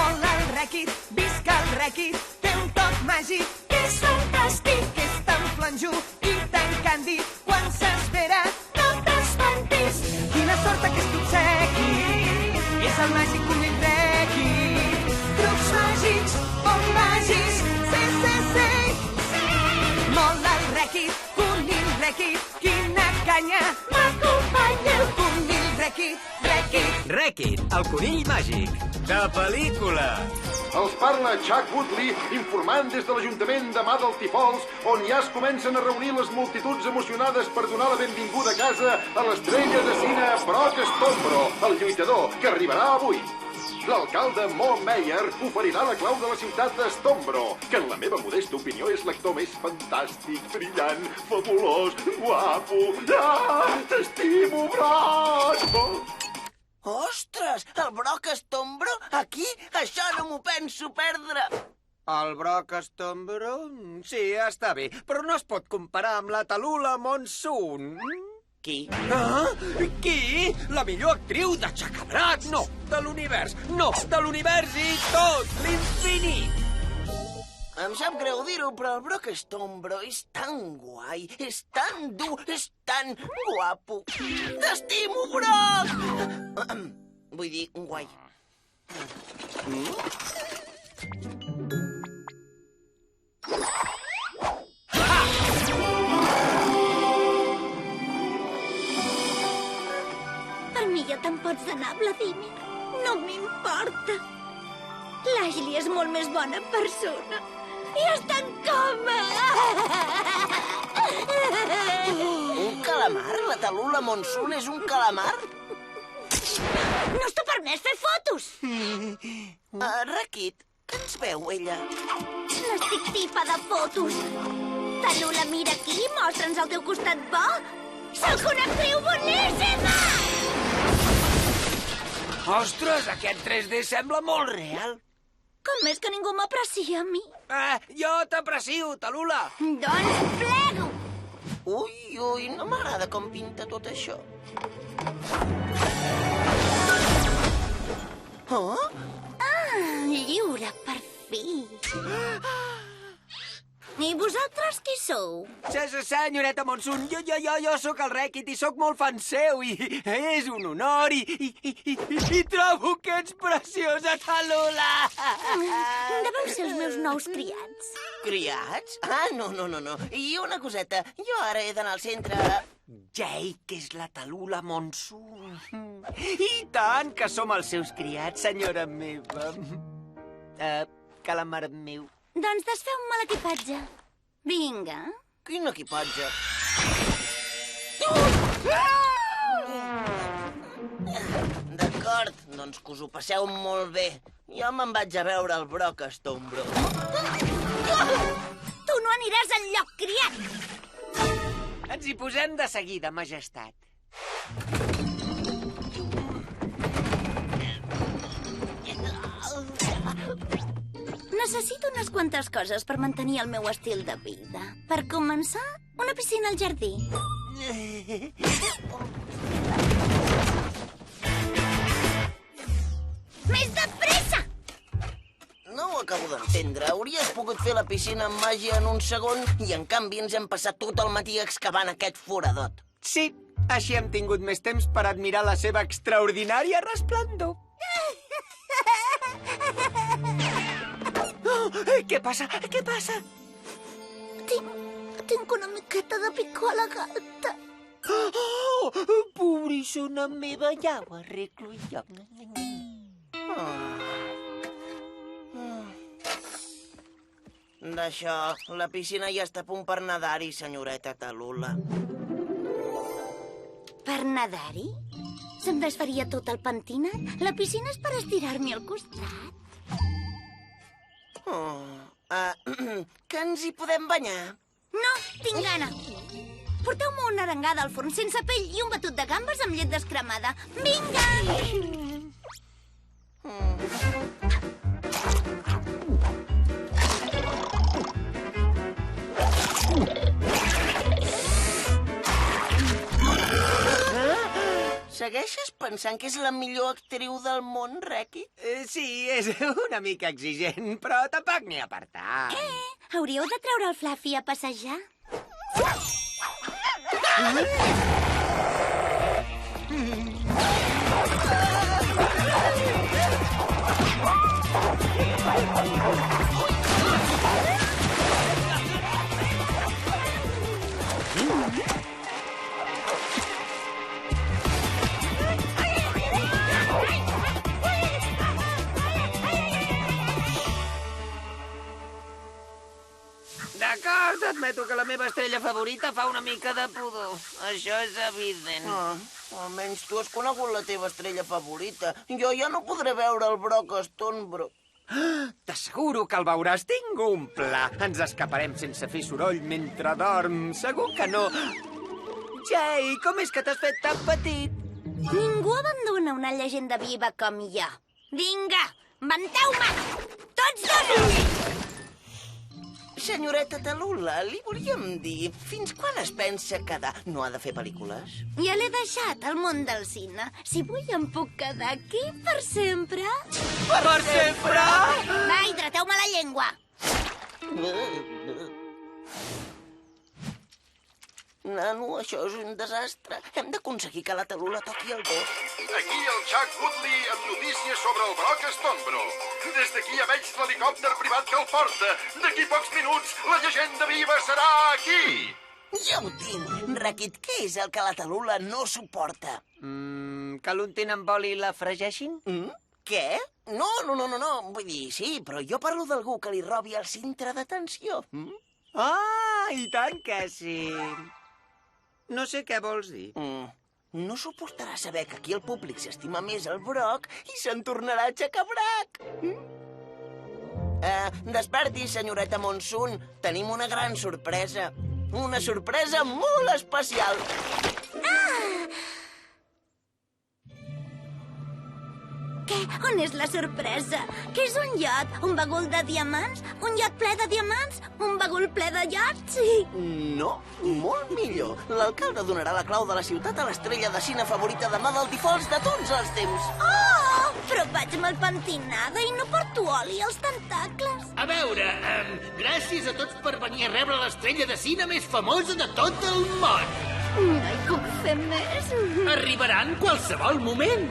Mola el rèquit, visca el rèquit, té un toc màgic que és fantàstic, que és tan flanjut i tan càndid, quan s'espera no t'espantis. Quina sort aquest obsequi, és el màgic conill rèquit. Trucs màgics, molt màgics, sí, sí, sí. Mola el rèquit, conill rèquit, quina canya, m'acompanya el conill rèquit, rèquit. Rèquit, el conill màgic. De pel·lícula. Els parla Chuck Woodley, informant des de l'Ajuntament de Madelty Falls, on ja es comencen a reunir les multituds emocionades per donar la benvinguda a casa a l'estrella de cine Brock Stombro, el lluitador, que arribarà avui. L'alcalde Mo Meyer oferirà la clau de la ciutat de Stombro, que en la meva modesta opinió és l'actor més fantàstic, brillant, fabulós, guapo. Ah, t'estimo, Brock! Ostres, el Brock Stombro? Aquí? Això no m'ho penso perdre. El Brock Stombro? Sí, està bé, però no es pot comparar amb la Tallulah Monsoon. Qui? Ah? Qui? La millor actriu de Chakabrat? No, de l'univers. No, de l'univers i tot l'infinit. Em sap greu dir-ho, però el Brock Stombro és tan guai, és tan dur, és tan guapo. T'estimo, Brock! Vull dir, guai. Per mi ja te'n pots anar, Vladimir. No m'importa. L'Ashley és molt més bona persona. I és tan coma! Un calamar? La Tallulah Monsoon és un calamar? No està permès fer fotos! Raquit, que ens veu, ella? N'estic tipa de fotos. Tallulah, mira aquí, mostra'ns el teu costat bo. Sóc una actriu boníssima! Ostres, aquest 3D sembla molt real. Com és que ningú m'aprecia a mi? Jo t'aprecio, Tallulah. Doncs plego! Ui, ui, no m'agrada com pinta tot això. Oh? Lliure, per fi. I vosaltres qui sou? Senyoreta Monsoon, jo sóc el Rèquit i sóc molt fan seu i és un honor i trobo que ets preciosa, Tallulah! Deveu ser els meus nous criats. Criats? Ah, no. I una coseta, jo ara he d'anar al centre... Jake és la Tallulah Monsoon. I tant que som els seus criats, senyora meva. Calamar meu. Doncs desfeu-me l'equipatge. Vinga. Quin equipatge? D'acord, doncs que us ho passeu molt bé. Jo me'n vaig a veure el Brock Stombro. Tu no aniràs enlloc, criat! Ens hi posem de seguida, majestat. Necessito unes quantes coses per mantenir el meu estil de vida. Per començar, una piscina al jardí. Més de pressa! No ho acabo d'entendre. Hauries pogut fer la piscina amb màgia en un segon i, en canvi, ens hem passat tot el matí excavant aquest foradot. Sí, així hem tingut més temps per admirar la seva extraordinària resplendor. Què passa? Què passa? Tinc una miqueta de picor a la galta. Oh, pobrissona meva, ja ho arreglo jo. D'això, la piscina ja està a punt per nedar-hi, senyoreta Tallulah. Per nedar-hi? Se'm desfaria tot el pentinat? La piscina és per estirar-m'hi al costat. Que ens hi podem banyar? No, tinc gana. Porteu-me una arengada al forn sense pell i un batut de gambes amb llet descremada. Vinga! Segueixes pensant que és la millor actriu del món, Rèquit? Sí, és una mica exigent, però tampoc n'hi ha per tant. Hauríeu de treure el Fluffy a passejar. D'acord, admeto que la meva estrella favorita fa una mica de pudor. Això és evident. Almenys tu has conegut la teva estrella favorita. Jo ja no podré veure el Brock Stonebrook. T'asseguro que el veuràs. Tinc un pla. Ens escaparem sense fer soroll mentre dorm. Segur que no. Jay, com és que t'has fet tan petit? Ningú abandona una llegenda viva com jo. Vinga, venteu-me! Tots dos! Senyoreta Tallulah, li volíem dir, fins quan es pensa quedar? No ha de fer pel·lícules? Ja l'he deixat al món del cine. Si vull em puc quedar aquí per sempre. Per sempre? Va, hidrateu-me la llengua. Nano, això és un desastre. Hem d'aconseguir que la Tallulah toqui el gos. Aquí el Chuck Woodley amb notícies sobre el Brock Stonebrook. Des d'aquí ja veig l'helicòpter privat que el porta. D'aquí pocs minuts la llegenda viva serà aquí. Ja ho tinc. Rèquit, què és el que la Tallulah no suporta? Que l'untin amb oli i la fregeixin? Què? No. Vull dir, sí, però jo parlo d'algú que li robi el cintre d'atenció. Ah, i tant que sí. No sé què vols dir. No suportarà saber que aquí el públic s'estima més el Brock i se'n tornarà a aixecar brac. Desperti, senyoreta Monsoon. Tenim una gran sorpresa. Una sorpresa molt especial. Què? On és la sorpresa? Què és un iot? Un bagul de diamants? Un iot ple de diamants? Un bagul ple de iots? No, molt millor. L'alcalde donarà la clau de la ciutat a l'estrella de cine favorita de Madelty Falls de tots els temps. Oh! Però vaig mal pentinada i no porto oli als tentacles. A veure, gràcies a tots per venir a rebre l'estrella de cine més famosa de tot el món. No hi puc fer més. Arribaran qualsevol moment.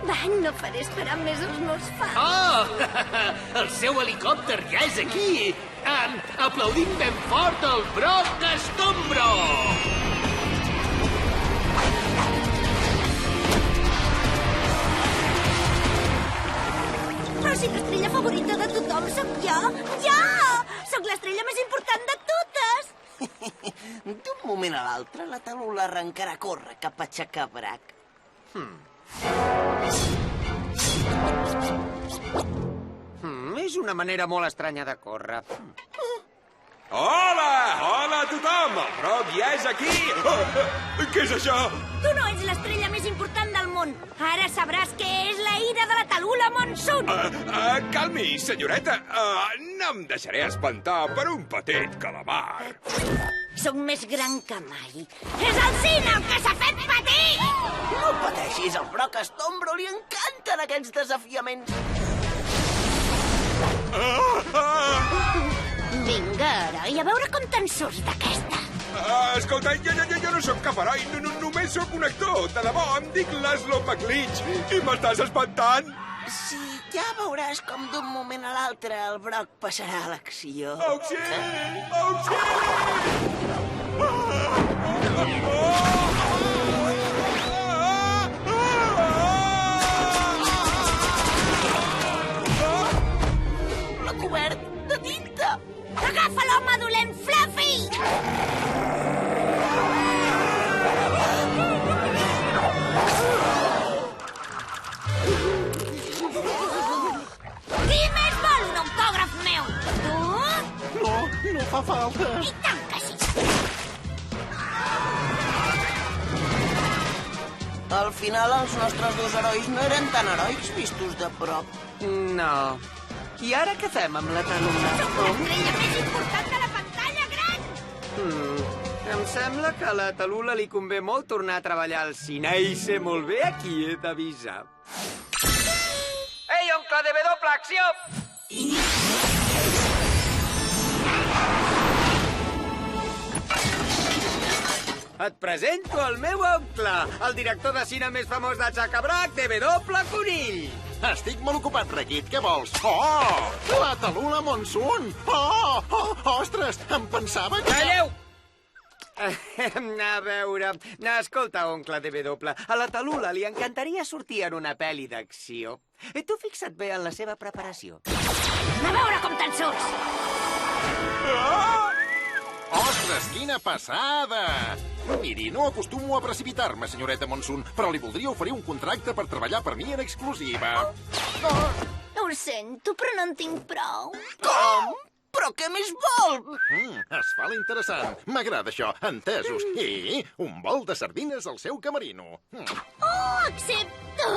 Va, no faré esperar més els meus fans. Oh, el seu helicòpter ja és aquí. Aplaudim ben fort el Brock Stonebrook. Però si l'estrella favorita de tothom sóc jo. Jo! Sóc l'estrella més important de totes. D'un moment a l'altre, la Tallulah arrencarà a córrer cap a aixecar brac. És una manera molt estranya de córrer. Hola! Hola a tothom! El Brock ja és aquí! Què és això? Tu no ets l'estrella més important del món. Ara sabràs què és la ira de la Tallulah Monsoon. Calmi, senyoreta. No em deixaré espantar per un petit calamar. Sóc més gran que mai. És el cine el que s'ha fet petit! No pateixis, al Brock Stonebrook li encanten aquests desafiaments. Vinga, heroi, a veure com te'n surts d'aquesta. Escolta, jo no sóc cap heroi, només sóc un actor. De debò, em dic Laszlo McLeach i m'estàs espantant. Sí, ja veuràs com d'un moment a l'altre el Brock passarà a l'acció. Auxili! Auxili! L'ha cobert de tinta. Agafa l'home dolent, Fluffy! Qui més vol un autògraf meu? Tu? No fa falta. I tant que sí! Al final, els nostres dos herois no eren tan heroics vistos de prop. No. I ara què fem amb la Tallulah? Sóc l'estrella més important de la pantalla gran! Em sembla que a la Talula li convé molt tornar a treballar al cine i sé molt bé a qui he d'avisar. Ei, oncle de W, acció! Et presento el meu oncle, el director de cine més famós de Chacabrac, W. Conill. Estic molt ocupat, Requit. Què vols? Oh! La Talula Monsoon! Oh! Ostres! Em pensava que... Calleu! A veure... Escolta, oncle W, a la Talula li encantaria sortir en una pel·li d'acció. Tu fixa't bé en la seva preparació. A veure com te'n surts! Ostres, quina passada! Miri, no acostumo a precipitar-me, senyoreta Monsoon, però li voldria oferir un contracte per treballar per mi en exclusiva. Ho sento, però no en tinc prou. Com? Però què més vol? Es fa l'interessant. M'agrada això, entesos. I un bol de sardines al seu camerino. Oh, accepto!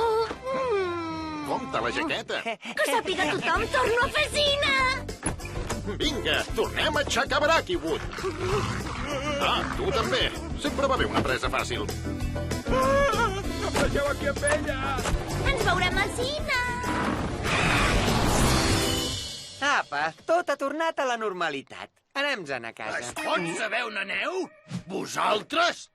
Compte la jaqueta. Que sàpiga tothom, torno a fer cine! Vinga, tornem a Chacabrac-Wood. Tu també. Sempre va bé una presa fàcil. Vegeu aquí amb ella! Ens veurem al cine! Apa, tot ha tornat a la normalitat. Anem-se'n a casa. Pots saber on aneu? Vosaltres?